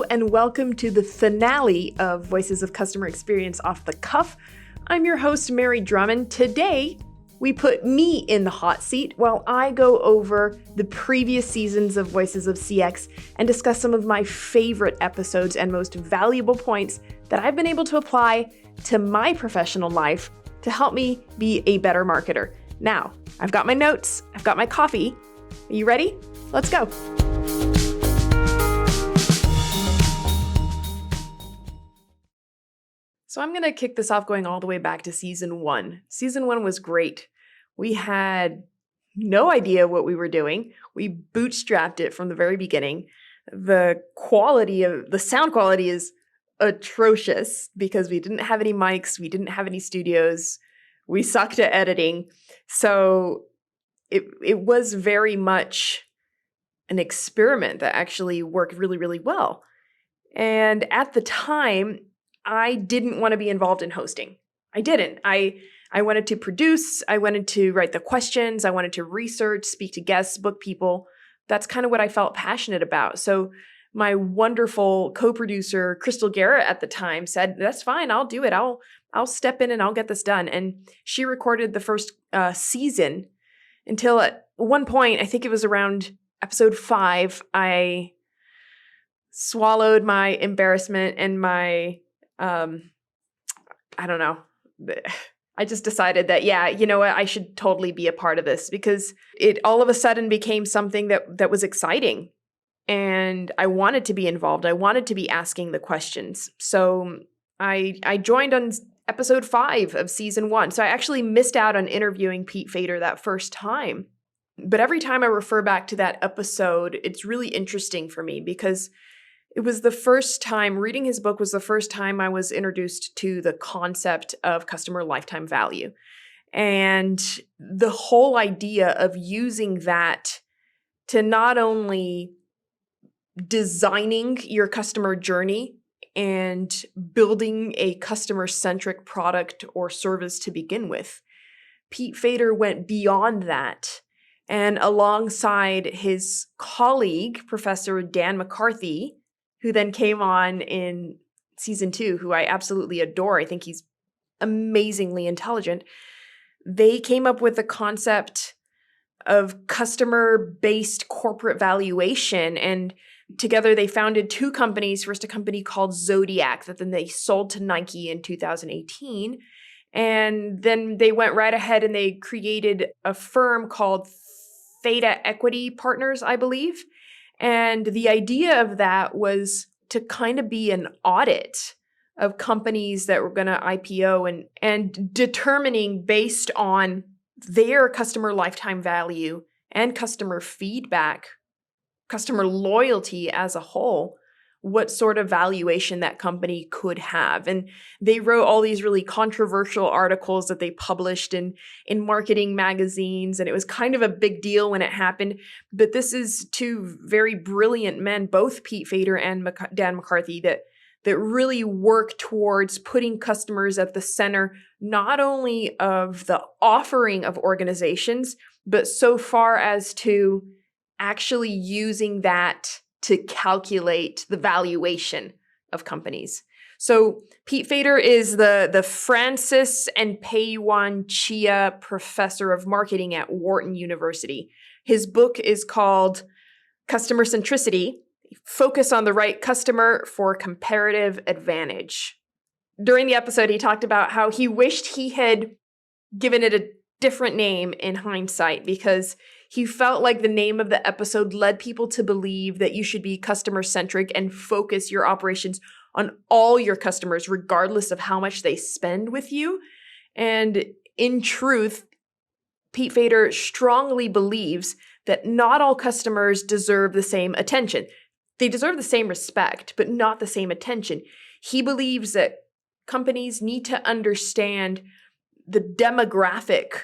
and welcome to the finale of Voices of Customer Experience Off the Cuff. I'm your host, Mary Drumond. Today, we put me in the hot seat while I go over the previous seasons of Voices of CX and discuss some of my favorite episodes and most valuable points that I've been able to apply to my professional life to help me be a better marketer. Now, I've got my notes, I've got my coffee. Are you ready? Let's go. So I'm going to kick this off going all the way back to season 1. Season 1 was great. We had no idea what we were doing. We bootstrapped it from the very beginning. The sound quality is atrocious because we didn't have any mics, we didn't have any studios, we sucked at editing. So it was very much an experiment that actually worked really, really well. And at the time, I didn't want to be involved in hosting. I didn't. I wanted to produce, I wanted to write the questions, I wanted to research, speak to guests, book people. That's kind of what I felt passionate about. So my wonderful co-producer, Crystal Garrett at the time said, that's fine, I'll do it. I'll step in and I'll get this done. And she recorded the first season until at one point, I think it was around episode 5, I swallowed my embarrassment and my I don't know. I just decided that, yeah, you know what, I should totally be a part of this because it all of a sudden became something that was exciting. And I wanted to be involved. I wanted to be asking the questions. So I joined on episode 5 of season 1. So I actually missed out on interviewing Pete Fader that first time. But every time I refer back to that episode, it's really interesting for me because it was the first time, reading his book was the first time I was introduced to the concept of customer lifetime value. And the whole idea of using that to not only designing your customer journey and building a customer-centric product or service to begin with. Pete Fader went beyond that. And alongside his colleague, Professor Dan McCarthy, who then came on in season 2, who I absolutely adore. I think he's amazingly intelligent. They came up with the concept of customer-based corporate valuation. And together they founded 2 companies. First, a company called Zodiac that then they sold to Nike in 2018. And then they went right ahead and they created a firm called Theta Equity Partners, I believe. And the idea of that was to kind of be an audit of companies that were going to IPO and determining based on their customer lifetime value and customer feedback, customer loyalty as a whole, what sort of valuation that company could have. And they wrote all these really controversial articles that they published in marketing magazines. And it was kind of a big deal when it happened. But this is 2 very brilliant men, both Pete Fader and Dan McCarthy, that really work towards putting customers at the center, not only of the offering of organizations, but so far as to actually using that to calculate the valuation of companies. So Pete Fader is the Francis and Pei-Yuan Chia Professor of Marketing at Wharton University. His book is called Customer Centricity, Focus on the Right Customer for Comparative Advantage. During the episode, he talked about how he wished he had given it a different name in hindsight because he felt like the name of the episode led people to believe that you should be customer-centric and focus your operations on all your customers, regardless of how much they spend with you. And in truth, Pete Fader strongly believes that not all customers deserve the same attention. They deserve the same respect, but not the same attention. He believes that companies need to understand the demographic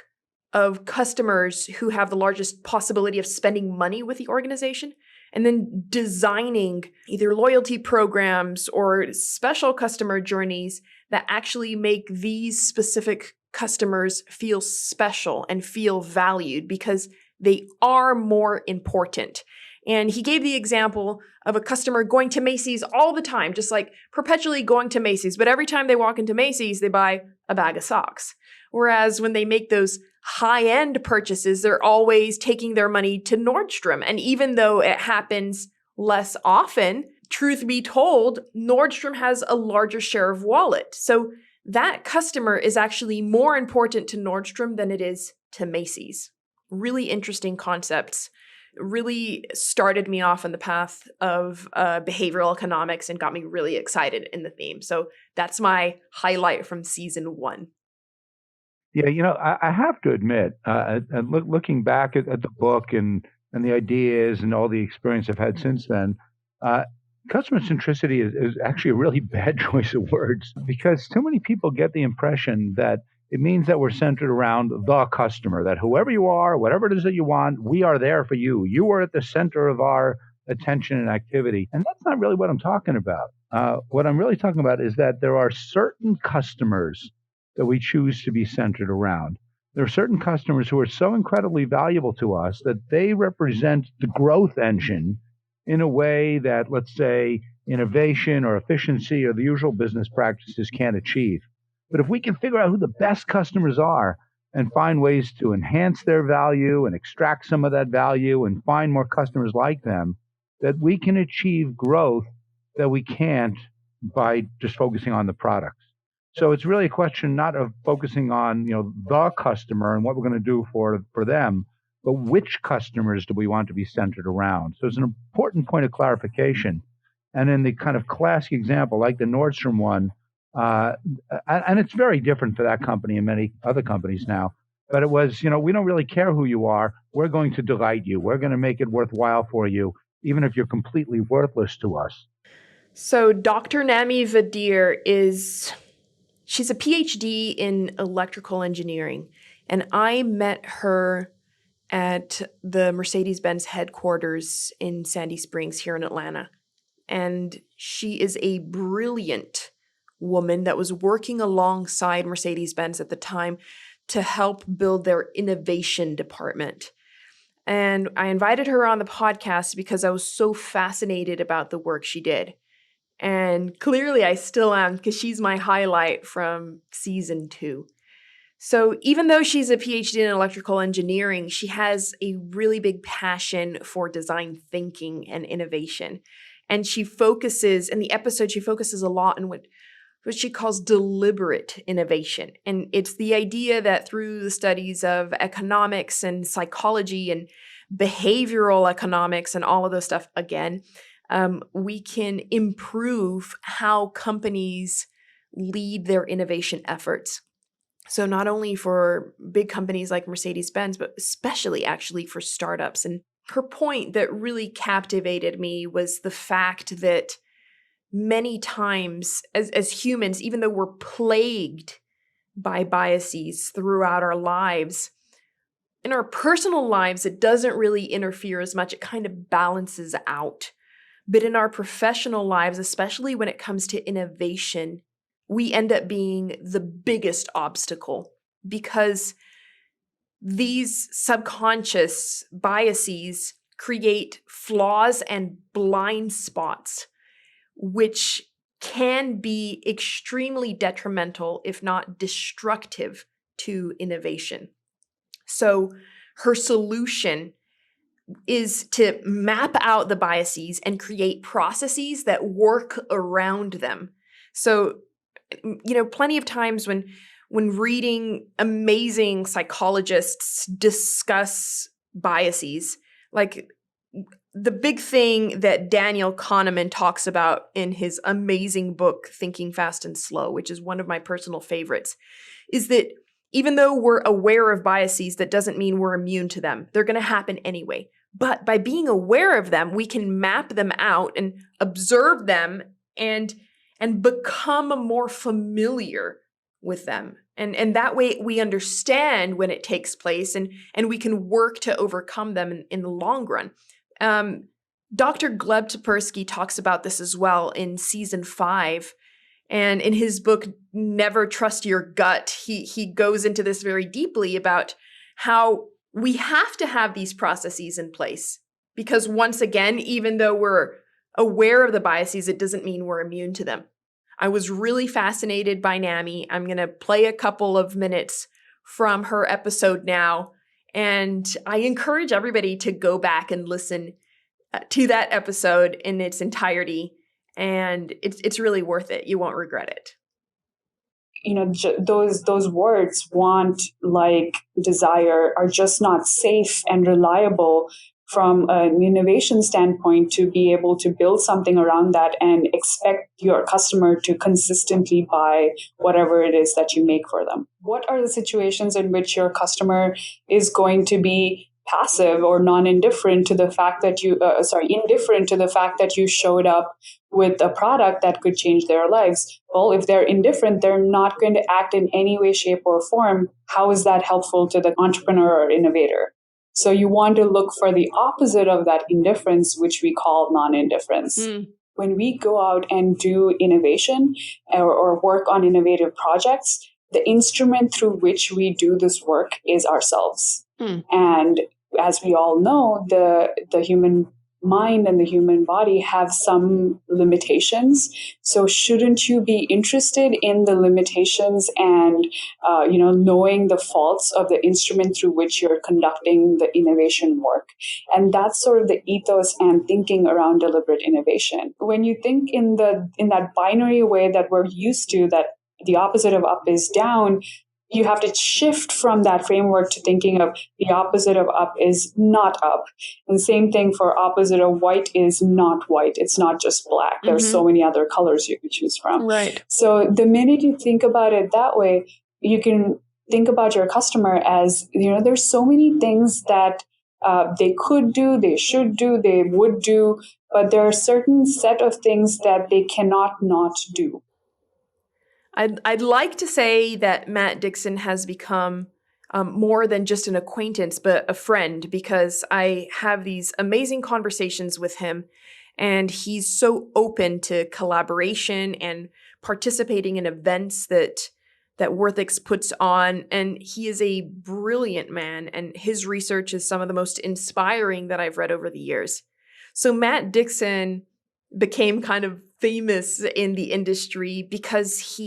of customers who have the largest possibility of spending money with the organization, and then designing either loyalty programs or special customer journeys that actually make these specific customers feel special and feel valued because they are more important. And he gave the example of a customer going to Macy's all the time, just like perpetually going to Macy's. But every time they walk into Macy's, they buy a bag of socks. Whereas when they make those high-end purchases, they're always taking their money to Nordstrom. And even though it happens less often, truth be told, Nordstrom has a larger share of wallet. So that customer is actually more important to Nordstrom than it is to Macy's. Really interesting concepts. Really started me off on the path of behavioral economics and got me really excited in the theme. So that's my highlight from season 1. Yeah, I have to admit, looking back at the book and the ideas and all the experience I've had since then, customer centricity is actually a really bad choice of words, because too many people get the impression that it means that we're centered around the customer, that whoever you are, whatever it is that you want, we are there for you. You are at the center of our attention and activity. And that's not really what I'm talking about. What I'm really talking about is that there are certain customers that we choose to be centered around. There are certain customers who are so incredibly valuable to us that they represent the growth engine in a way that, let's say, innovation or efficiency or the usual business practices can't achieve. But if we can figure out who the best customers are and find ways to enhance their value and extract some of that value and find more customers like them, that we can achieve growth that we can't by just focusing on the products. So it's really a question not of focusing on, the customer and what we're going to do for them, but which customers do we want to be centered around? So it's an important point of clarification. And in the kind of classic example, like the Nordstrom one, and it's very different for that company and many other companies now, but it was, we don't really care who you are. We're going to delight you. We're going to make it worthwhile for you, even if you're completely worthless to us. So Dr. Nami Vadir she's a PhD in electrical engineering, and I met her at the Mercedes-Benz headquarters in Sandy Springs here in Atlanta. And she is a brilliant woman that was working alongside Mercedes-Benz at the time to help build their innovation department. And I invited her on the podcast because I was so fascinated about the work she did. And clearly I still am, because she's my highlight from season 2. So even though she's a PhD in electrical engineering, she has a really big passion for design thinking and innovation. And she focuses, in the episode, she focuses a lot on what she calls deliberate innovation. And it's the idea that through the studies of economics and psychology and behavioral economics and all of those stuff, again, we can improve how companies lead their innovation efforts. So not only for big companies like Mercedes-Benz, but especially actually for startups. And her point that really captivated me was the fact that many times as humans, even though we're plagued by biases throughout our lives, in our personal lives, it doesn't really interfere as much. It kind of balances out. But in our professional lives, especially when it comes to innovation, we end up being the biggest obstacle, because these subconscious biases create flaws and blind spots, which can be extremely detrimental, if not destructive, to innovation. So her solution is to map out the biases and create processes that work around them. So, plenty of times when reading amazing psychologists discuss biases, like the big thing that Daniel Kahneman talks about in his amazing book, Thinking Fast and Slow, which is one of my personal favorites, is that even though we're aware of biases, that doesn't mean we're immune to them. They're going to happen anyway. But by being aware of them, we can map them out and observe them and become more familiar with them. And that way we understand when it takes place, and we can work to overcome them in the long run. Dr. Gleb Tversky talks about this as well in season 5. And in his book, Never Trust Your Gut, he goes into this very deeply about how we have to have these processes in place. Because once again, even though we're aware of the biases, it doesn't mean we're immune to them. I was really fascinated by NAMI. I'm going to play a couple of minutes from her episode now, and I encourage everybody to go back and listen to that episode in its entirety, and it's really worth it. You won't regret it. Those words, want, like, desire, are just not safe and reliable from an innovation standpoint to be able to build something around that and expect your customer to consistently buy whatever it is that you make for them. What are the situations in which your customer is going to be passive or indifferent to the fact that you showed up with a product that could change their lives? Well, if they're indifferent, they're not going to act in any way, shape, or form. How is that helpful to the entrepreneur or innovator? So you want to look for the opposite of that indifference, which we call non-indifference. When we go out and do innovation or work on innovative projects, the instrument through which we do this work is ourselves. And as we all know, the human mind and the human body have some limitations. So shouldn't you be interested in the limitations and, knowing the faults of the instrument through which you're conducting the innovation work? And that's sort of the ethos and thinking around deliberate innovation. When you think in that binary way that we're used to, that the opposite of up is down, you have to shift from that framework to thinking of the opposite of up is not up. And same thing for opposite of white is not white. It's not just black. There's so many other colors you could choose from. Right. So the minute you think about it that way, you can think about your customer as, there's so many things that they could do, they should do, they would do, but there are certain set of things that they cannot not do. I'd like to say that Matt Dixon has become more than just an acquaintance, but a friend, because I have these amazing conversations with him, and he's so open to collaboration and participating in events that Worthix puts on. And he is a brilliant man, and his research is some of the most inspiring that I've read over the years. So Matt Dixon became kind of famous in the industry because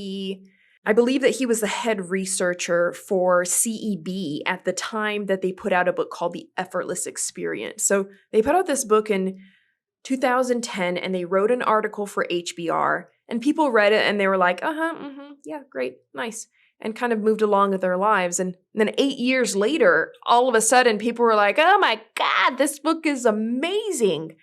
I believe that he was the head researcher for CEB at the time that they put out a book called The Effortless Experience. So they put out this book in 2010, and they wrote an article for HBR, and people read it and they were like, yeah, great, nice, and kind of moved along with their lives. And then 8 years later, all of a sudden, people were like, oh my God, this book is amazing.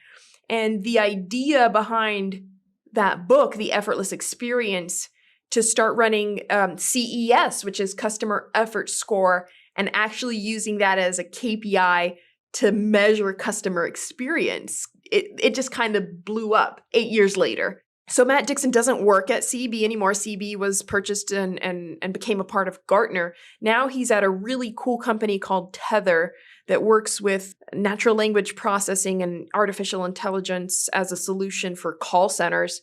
And the idea behind that book, The Effortless Experience, to start running CES, which is Customer Effort Score, and actually using that as a KPI to measure customer experience, it just kind of blew up 8 years later. So Matt Dixon doesn't work at CEB anymore. CEB was purchased and became a part of Gartner. Now he's at a really cool company called Tether that works with natural language processing and artificial intelligence as a solution for call centers.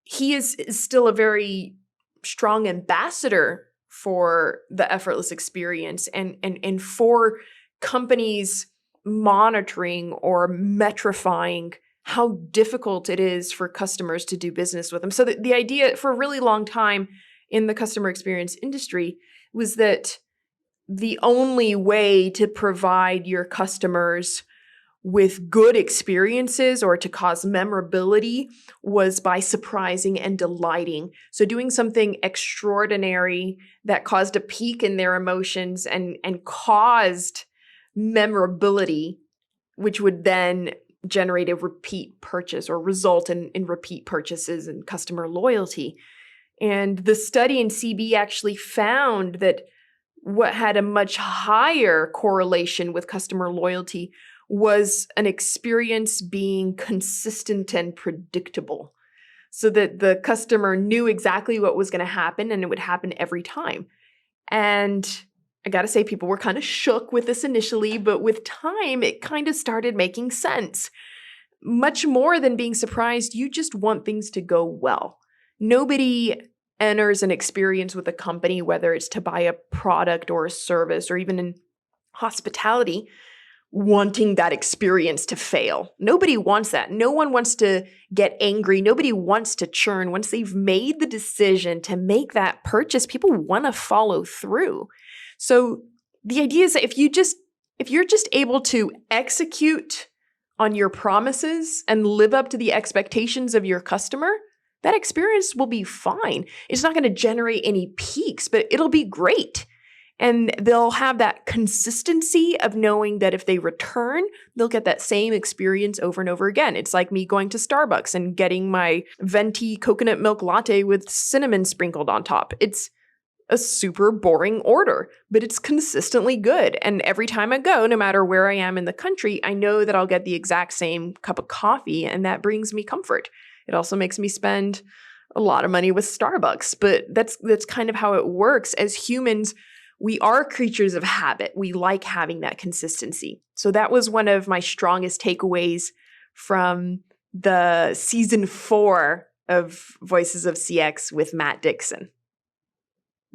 He is still a very strong ambassador for the effortless experience and for companies monitoring or metrifying how difficult it is for customers to do business with them. So the idea for a really long time in the customer experience industry was that the only way to provide your customers with good experiences or to cause memorability was by surprising and delighting. So doing something extraordinary that caused a peak in their emotions and caused memorability, which would then generate a repeat purchase or result in repeat purchases and customer loyalty. And the study in CB actually found that what had a much higher correlation with customer loyalty was an experience being consistent and predictable, so that the customer knew exactly what was going to happen and it would happen every time. And I got to say, people were kind of shook with this initially, but with time, it kind of started making sense. Much more than being surprised, you just want things to go well. Nobody enters an experience with a company, whether it's to buy a product or a service or even in hospitality, wanting that experience to fail. Nobody wants that. No one wants to get angry. Nobody wants to churn. Once they've made the decision to make that purchase, people want to follow through. So the idea is that if you're just able to execute on your promises and live up to the expectations of your customer, that experience will be fine. It's not going to generate any peaks, but it'll be great. And they'll have that consistency of knowing that if they return, they'll get that same experience over and over again. It's like me going to Starbucks and getting my venti coconut milk latte with cinnamon sprinkled on top. It's a super boring order, but it's consistently good. And every time I go, no matter where I am in the country, I know that I'll get the exact same cup of coffee, and that brings me comfort. It also makes me spend a lot of money with Starbucks, but that's kind of how it works. As humans, we are creatures of habit. We like having that consistency. So that was one of my strongest takeaways from the season 4 of Voices of CX with Matt Dixon.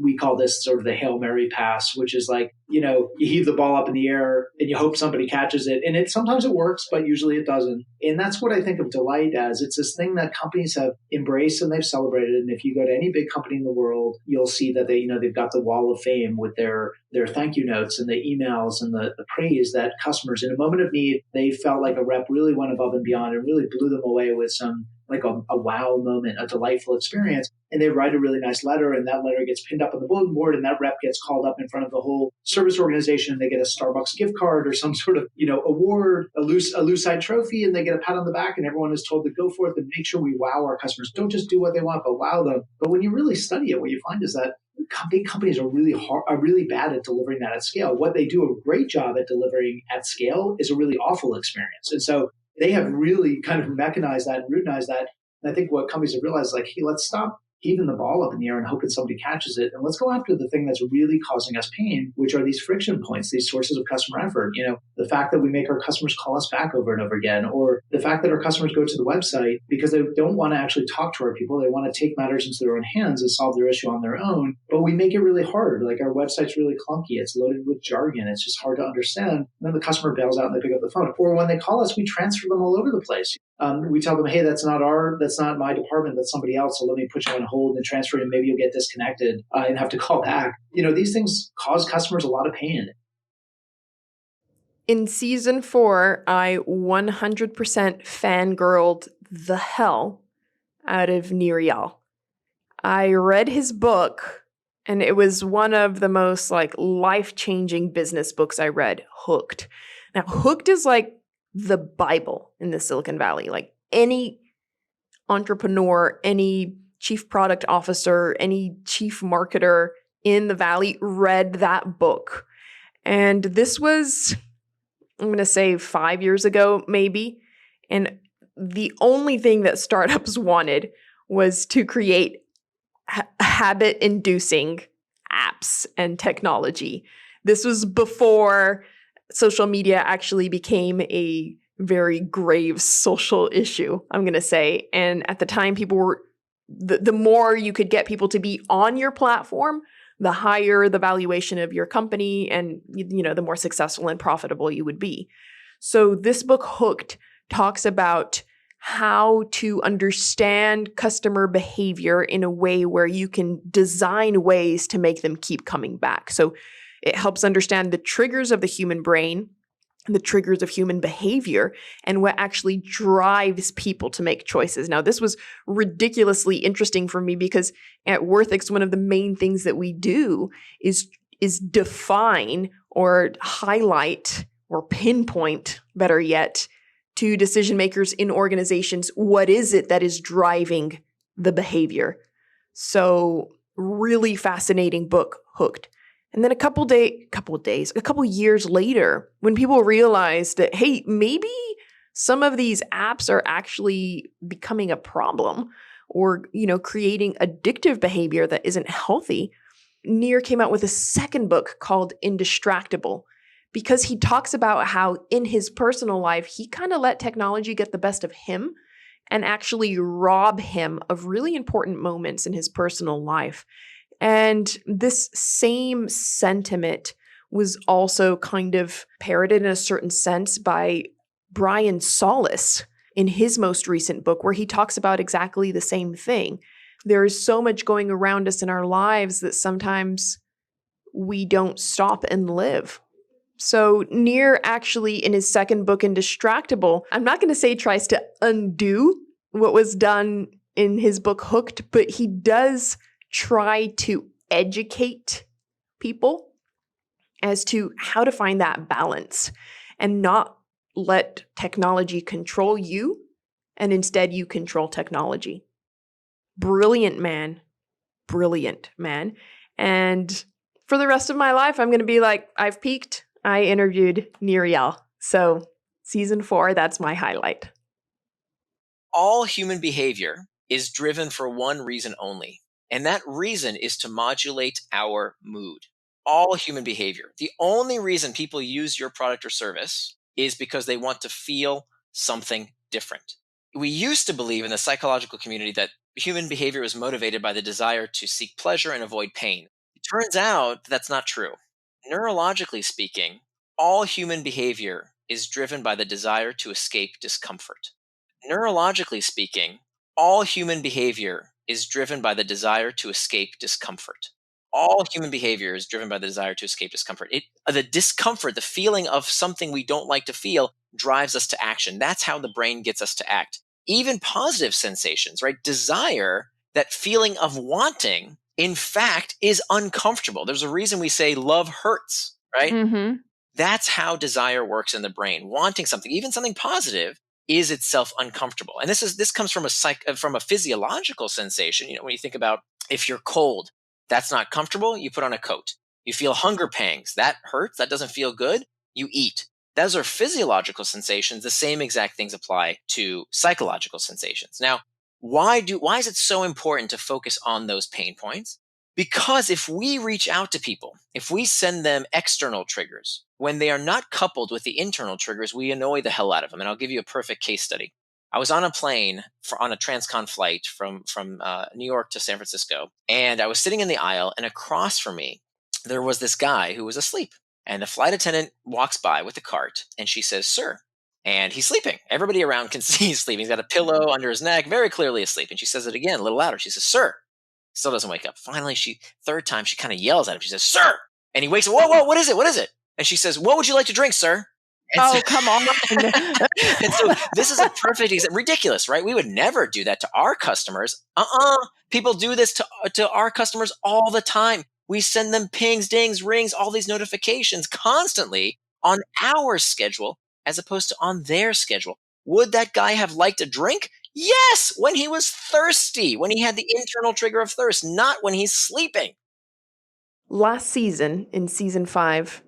We call this sort of the Hail Mary pass, which is like, you heave the ball up in the air and you hope somebody catches it. And sometimes it works, but usually it doesn't. And that's what I think of delight as. It's this thing that companies have embraced and they've celebrated. And if you go to any big company in the world, you'll see that they've got the wall of fame with their thank you notes and the emails and the praise that customers in a moment of need, they felt like a rep really went above and beyond and really blew them away with some like a wow moment, a delightful experience. And they write a really nice letter, and that letter gets pinned up on the bulletin board, and that rep gets called up in front of the whole service organization, and they get a Starbucks gift card or some sort of, award, a Lucite trophy, and they get a pat on the back, and everyone is told to go forth and make sure we wow our customers. Don't just do what they want, but wow them. But when you really study it, what you find is that big companies are really bad at delivering that at scale. What they do a great job at delivering at scale is a really awful experience. And so they have really kind of mechanized that and routinized that. And I think what companies have realized is like, hey, let's stop heaving the ball up in the air and hoping somebody catches it. And let's go after the thing that's really causing us pain, which are these friction points, these sources of customer effort. The fact that we make our customers call us back over and over again, or the fact that our customers go to the website because they don't want to actually talk to our people. They want to take matters into their own hands and solve their issue on their own. But we make it really hard. Like our website's really clunky. It's loaded with jargon. It's just hard to understand. And then the customer bails out and they pick up the phone. Or when they call us, we transfer them all over the place. We tell them, hey, that's not my department, that's somebody else. So let me put you on hold and transfer you. Maybe you'll get disconnected and have to call back. These things cause customers a lot of pain. In season 4, I 100% fangirled the hell out of Niriyal. I read his book, and it was one of the most life-changing business books I read, Hooked. Now, Hooked is like the Bible in the Silicon Valley. Like any entrepreneur, any chief product officer, any chief marketer in the Valley read that book. And this was, I'm going to say 5 years ago, maybe. And the only thing that startups wanted was to create habit-inducing apps and technology. This was before social media actually became a very grave social issue, I'm going to say. And at the time, people were, the more you could get people to be on your platform, the higher the valuation of your company and, the more successful and profitable you would be. So this book, Hooked, talks about how to understand customer behavior in a way where you can design ways to make them keep coming back. So it helps understand the triggers of the human brain, the triggers of human behavior, and what actually drives people to make choices. Now, this was ridiculously interesting for me because at Worthix, one of the main things that we do is define or highlight or pinpoint, better yet, to decision makers in organizations, what is it that is driving the behavior? So really fascinating book, Hooked. And then a couple years later, when people realized that, hey, maybe some of these apps are actually becoming a problem or, creating addictive behavior that isn't healthy, Nir came out with a second book called Indistractable, because he talks about how in his personal life, he kind of let technology get the best of him and actually rob him of really important moments in his personal life. And this same sentiment was also kind of parroted in a certain sense by Brian Solis in his most recent book, where he talks about exactly the same thing. There is so much going around us in our lives that sometimes we don't stop and live. So Nir actually, in his second book, Indistractable, I'm not going to say tries to undo what was done in his book Hooked, but he does try to educate people as to how to find that balance and not let technology control you, and instead you control technology. Brilliant man. Brilliant man. And for the rest of my life, I'm going to be like, I've peaked. I interviewed Niriel. So season 4, that's my highlight. All human behavior is driven for one reason only, and that reason is to modulate our mood. All human behavior. The only reason people use your product or service is because they want to feel something different. We used to believe in the psychological community that human behavior was motivated by the desire to seek pleasure and avoid pain. It turns out that's not true. Neurologically speaking, all human behavior is driven by the desire to escape discomfort. Neurologically speaking, all human behavior is driven by the desire to escape discomfort. All human behavior is driven by the desire to escape discomfort. The discomfort, the feeling of something we don't like to feel, drives us to action. That's how the brain gets us to act. Even positive sensations, right? Desire, that feeling of wanting, in fact, is uncomfortable. There's a reason we say love hurts, right? Mm-hmm. That's how desire works in the brain. Wanting something, even something positive, is itself uncomfortable. And this comes from a physiological sensation. When you think about if you're cold, that's not comfortable, you put on a coat. You feel hunger pangs, that hurts, that doesn't feel good, you eat. Those are physiological sensations. The same exact things apply to psychological sensations. Now, why is it so important to focus on those pain points? Because if we reach out to people, if we send them external triggers, when they are not coupled with the internal triggers, we annoy the hell out of them. And I'll give you a perfect case study. I was on a plane on a transcon flight from New York to San Francisco, and I was sitting in the aisle, and across from me, there was this guy who was asleep. And the flight attendant walks by with a cart, and she says, "Sir." And he's sleeping. Everybody around can see he's sleeping. He's got a pillow under his neck, very clearly asleep. And she says it again, a little louder. She says, "Sir." Still doesn't wake up. Finally, third time, she kind of yells at him. She says, "Sir." And he wakes up. Whoa, what is it? What is it? And she says, "What would you like to drink, sir?" And Come on. And so this is a perfect example. Ridiculous, right? We would never do that to our customers. People do this to our customers all the time. We send them pings, dings, rings, all these notifications constantly on our schedule as opposed to on their schedule. Would that guy have liked a drink? Yes, when he was thirsty, when he had the internal trigger of thirst, not when he's sleeping. Last season, in season 5,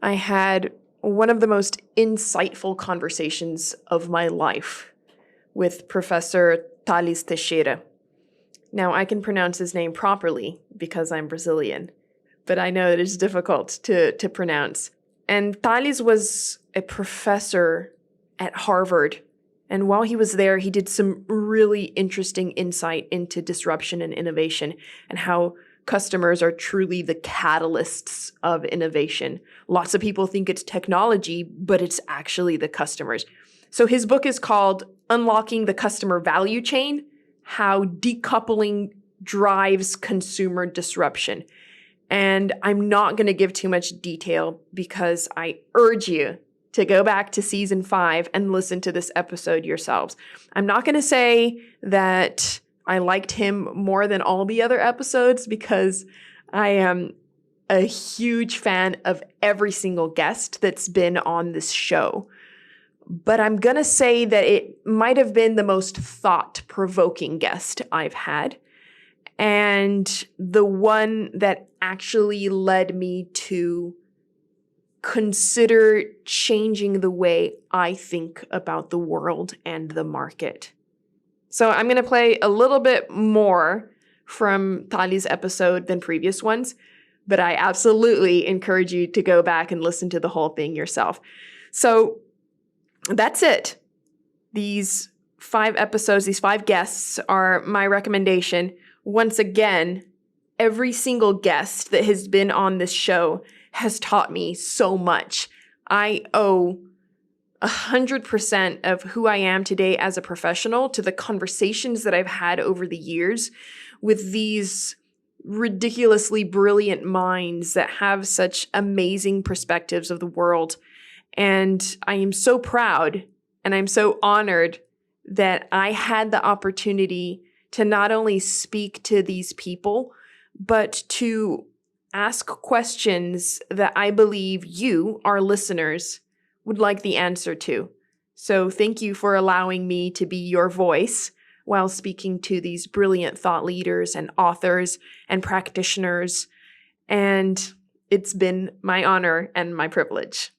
I had one of the most insightful conversations of my life with Professor Thales Teixeira. Now, I can pronounce his name properly because I'm Brazilian, but I know that it's difficult to pronounce. And Thales was a professor at Harvard. And while he was there, he did some really interesting insight into disruption and innovation and how customers are truly the catalysts of innovation. Lots of people think it's technology, but it's actually the customers. So his book is called Unlocking the Customer Value Chain: How Decoupling Drives Consumer Disruption. And I'm not going to give too much detail because I urge you to go back to season 5 and listen to this episode yourselves. I'm not going to say that I liked him more than all the other episodes because I am a huge fan of every single guest that's been on this show. But I'm going to say that it might have been the most thought-provoking guest I've had, and the one that actually led me to consider changing the way I think about the world and the market. So I'm going to play a little bit more from Thales' episode than previous ones, but I absolutely encourage you to go back and listen to the whole thing yourself. So that's it. These 5 episodes, these 5 guests are my recommendation. Once again, every single guest that has been on this show has taught me so much. I owe 100% of who I am today as a professional to the conversations that I've had over the years with these ridiculously brilliant minds that have such amazing perspectives of the world. And I am so proud and I'm so honored that I had the opportunity to not only speak to these people, but to ask questions that I believe you, our listeners, would like the answer to. So thank you for allowing me to be your voice while speaking to these brilliant thought leaders and authors and practitioners. And it's been my honor and my privilege.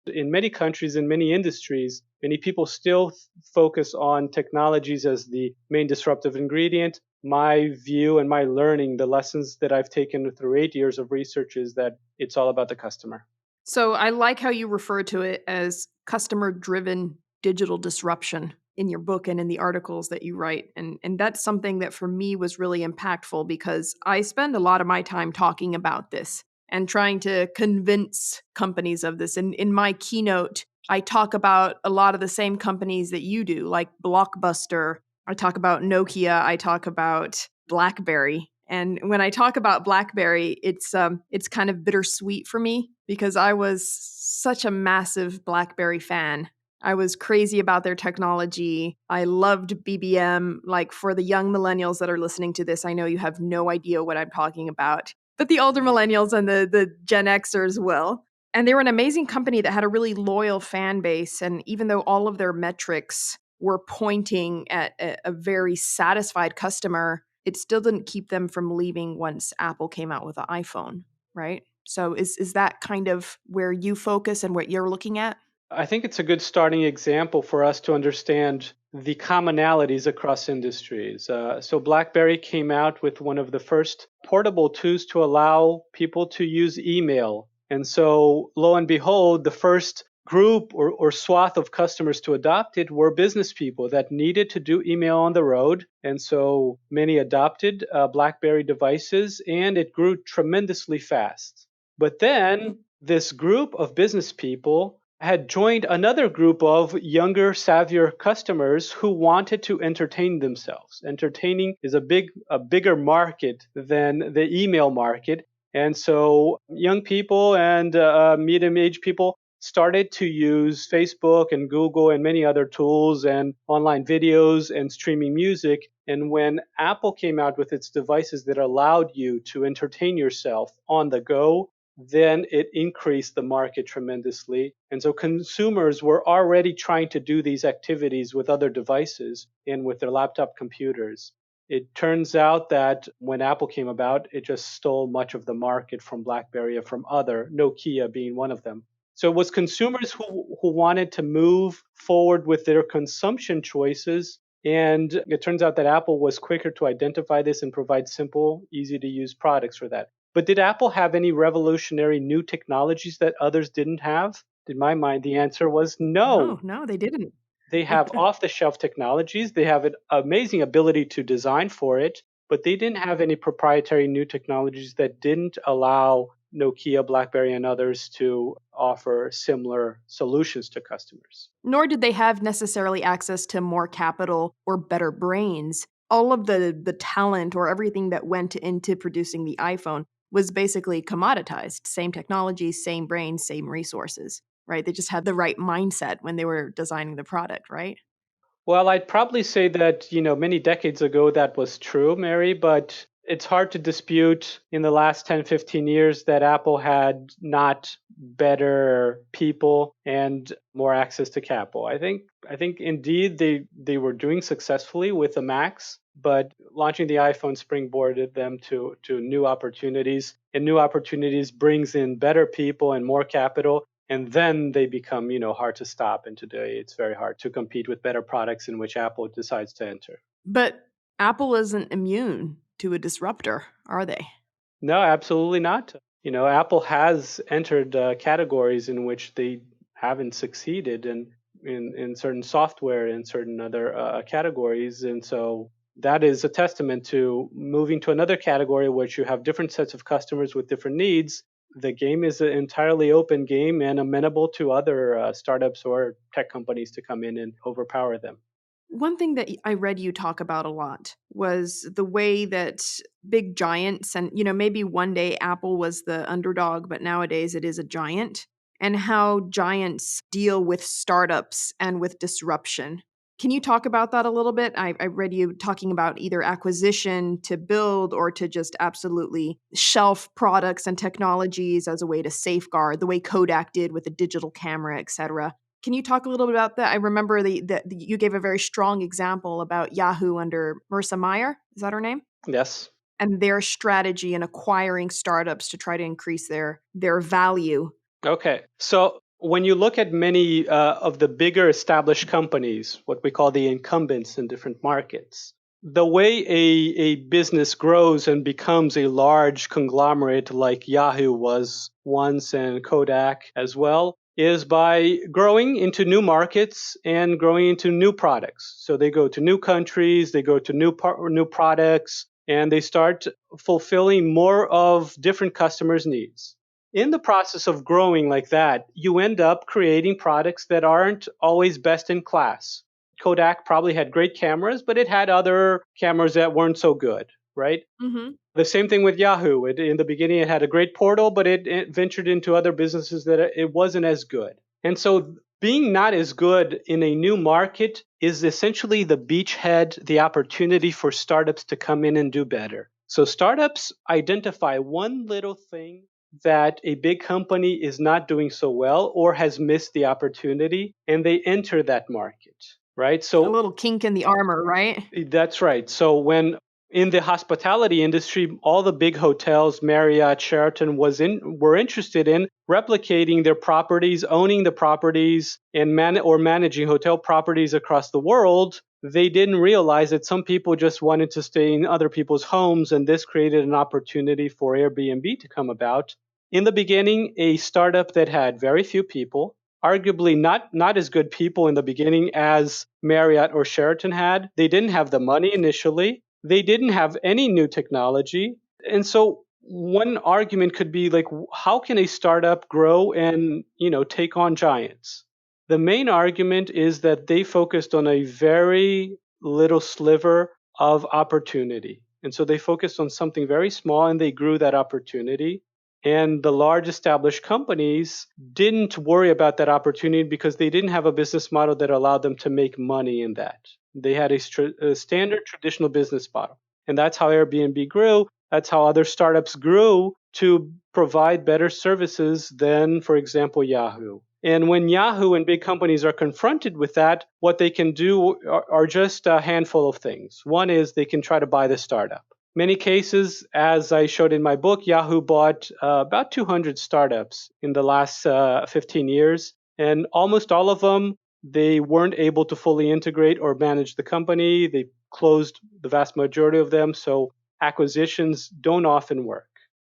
In many countries, in many industries, many people still focus on technologies as the main disruptive ingredient. My view and my learning, the lessons that I've taken through 8 years of research is that it's all about the customer. So I like how you refer to it as customer-driven digital disruption in your book and in the articles that you write. And that's something that for me was really impactful because I spend a lot of my time talking about this and trying to convince companies of this. And in my keynote, I talk about a lot of the same companies that you do, like Blockbuster. I talk about Nokia. I talk about BlackBerry. And when I talk about BlackBerry, it's kind of bittersweet for me because I was such a massive BlackBerry fan. I was crazy about their technology. I loved BBM. Like, for the young millennials that are listening to this, I know you have no idea what I'm talking about, but the older millennials and the Gen Xers will. And they were an amazing company that had a really loyal fan base. And even though all of their metrics were pointing at a very satisfied customer, it still didn't keep them from leaving once Apple came out with the iPhone, right? So is that kind of where you focus and what you're looking at? I think it's a good starting example for us to understand the commonalities across industries. So BlackBerry came out with one of the first portable tools to allow people to use email. And so lo and behold, the first group or swath of customers to adopt it were business people that needed to do email on the road. And so many adopted BlackBerry devices, and it grew tremendously fast. But then this group of business people had joined another group of younger, savvier customers who wanted to entertain themselves. Entertaining is a bigger market than the email market. And so young people and medium-aged people started to use Facebook and Google and many other tools and online videos and streaming music. And when Apple came out with its devices that allowed you to entertain yourself on the go, then it increased the market tremendously. And so consumers were already trying to do these activities with other devices and with their laptop computers. It turns out that when Apple came about, it just stole much of the market from BlackBerry and from other, Nokia being one of them. So it was consumers who wanted to move forward with their consumption choices. And it turns out that Apple was quicker to identify this and provide simple, easy to use products for that. But did Apple have any revolutionary new technologies that others didn't have? In my mind, the answer was no. No, they didn't. They have off-the-shelf technologies. They have an amazing ability to design for it, but they didn't have any proprietary new technologies that didn't allow Nokia, BlackBerry, and others to offer similar solutions to customers. Nor did they have necessarily access to more capital or better brains. All of the talent or everything that went into producing the iPhone was basically commoditized. Same technology, same brains, same resources, right? They just had the right mindset when they were designing the product, right? Well, I'd probably say that, many decades ago that was true, Mary, but it's hard to dispute in the last 10, 15 years that Apple had not better people and more access to capital. I think indeed they were doing successfully with the Macs, but launching the iPhone springboarded them to new opportunities, and new opportunities brings in better people and more capital. And then they become, hard to stop. And today it's very hard to compete with better products in which Apple decides to enter. But Apple isn't immune to a disruptor, are they? No, absolutely not. Apple has entered categories in which they haven't succeeded in certain software and certain other categories. And so that is a testament to moving to another category which you have different sets of customers with different needs. the game is an entirely open game and amenable to other startups or tech companies to come in and overpower them. One thing that I read you talk about a lot was the way that big giants, and maybe one day Apple was the underdog, but nowadays it is a giant, and how giants deal with startups and with disruption. Can you talk about that a little bit? I read you talking about either acquisition to build or to just absolutely shelf products and technologies as a way to safeguard, the way Kodak did with the digital camera, et cetera. Can you talk a little bit about that? I remember that you gave a very strong example about Yahoo under Marissa Mayer. Is that her name? Yes. And their strategy in acquiring startups to try to increase their value. Okay. So when you look at many of the bigger established companies, what we call the incumbents in different markets, the way a business grows and becomes a large conglomerate like Yahoo was once and Kodak as well is by growing into new markets and growing into new products. So they go to new countries, they go to new products, and they start fulfilling more of different customers' needs. In the process of growing like that, you end up creating products that aren't always best in class. Kodak probably had great cameras, but it had other cameras that weren't so good, right? Mm-hmm. The same thing with Yahoo. In the beginning, it had a great portal, but it ventured into other businesses that it wasn't as good. And so being not as good in a new market is essentially the beachhead, the opportunity for startups to come in and do better. So startups identify one little thing that a big company is not doing so well or has missed the opportunity, and they enter that market, right? A So little kink in the armor, right? that's right. So when in the hospitality industry, all the big hotels, Marriott, Sheraton, were interested in replicating their properties, owning the properties, and managing hotel properties across the world. They didn't realize that some people just wanted to stay in other people's homes, and this created an opportunity for Airbnb to come about. In the beginning, a startup that had very few people, arguably not as good people in the beginning as Marriott or Sheraton had. They didn't have the money initially. They didn't have any new technology. And so one argument could be like, how can a startup grow and, take on giants? The main argument is that they focused on a very little sliver of opportunity. And so they focused on something very small and they grew that opportunity. And the large established companies didn't worry about that opportunity because they didn't have a business model that allowed them to make money in that. They had a standard traditional business model. And that's how Airbnb grew. That's how other startups grew to provide better services than, for example, Yahoo. And when Yahoo and big companies are confronted with that, what they can do are just a handful of things. One is they can try to buy the startup. Many cases, as I showed in my book, Yahoo bought about 200 startups in the last 15 years. And almost all of them, they weren't able to fully integrate or manage the company. They closed the vast majority of them. So acquisitions don't often work.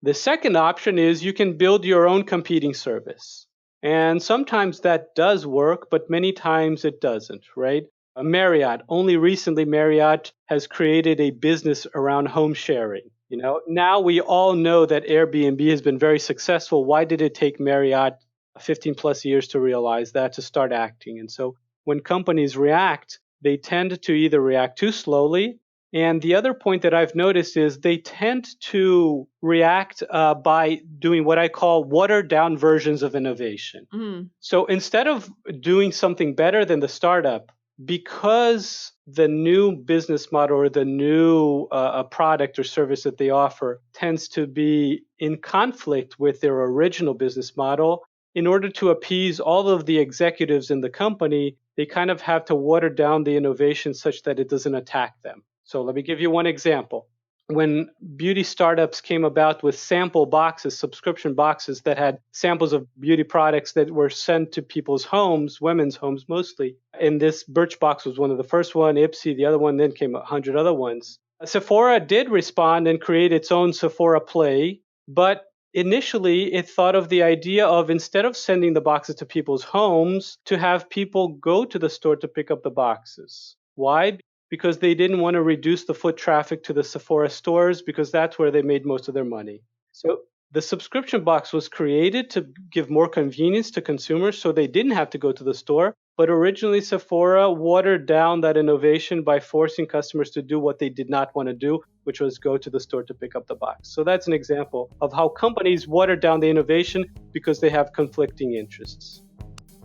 The second option is you can build your own competing service. And sometimes that does work, but many times it doesn't, right? Marriott, only recently Marriott has created a business around home sharing. Now we all know that Airbnb has been very successful. Why did it take Marriott 15 plus years to realize that, to start acting? And so when companies react, they tend to either react too slowly. And the other point that I've noticed is they tend to react by doing what I call watered down versions of innovation. Mm. So instead of doing something better than the startup, because the new business model or the new product or service that they offer tends to be in conflict with their original business model, in order to appease all of the executives in the company, they kind of have to water down the innovation such that it doesn't attack them. So let me give you one example. When beauty startups came about with sample boxes, subscription boxes that had samples of beauty products that were sent to people's homes, women's homes mostly, and this Birchbox was one of the first one, Ipsy, the other one, then came 100 other ones. Sephora did respond and create its own Sephora Play, but initially it thought of the idea of, instead of sending the boxes to people's homes, to have people go to the store to pick up the boxes. Why? Because they didn't want to reduce the foot traffic to the Sephora stores, because that's where they made most of their money. So The subscription box was created to give more convenience to consumers so they didn't have to go to the store. But originally, Sephora watered down that innovation by forcing customers to do what they did not want to do, which was go to the store to pick up the box. So that's an example of how companies watered down the innovation because they have conflicting interests.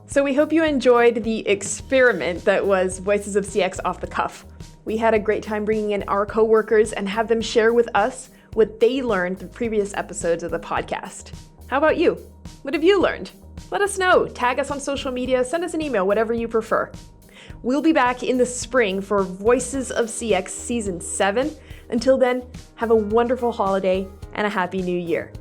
So we hope you enjoyed the experiment that was Voices of CX off the cuff. We had a great time bringing in our coworkers and have them share with us what they learned through previous episodes of the podcast. How about you? What have you learned? Let us know. Tag us on social media, send us an email, whatever you prefer. We'll be back in the spring for Voices of CX Season 7. Until then, have a wonderful holiday and a happy new year.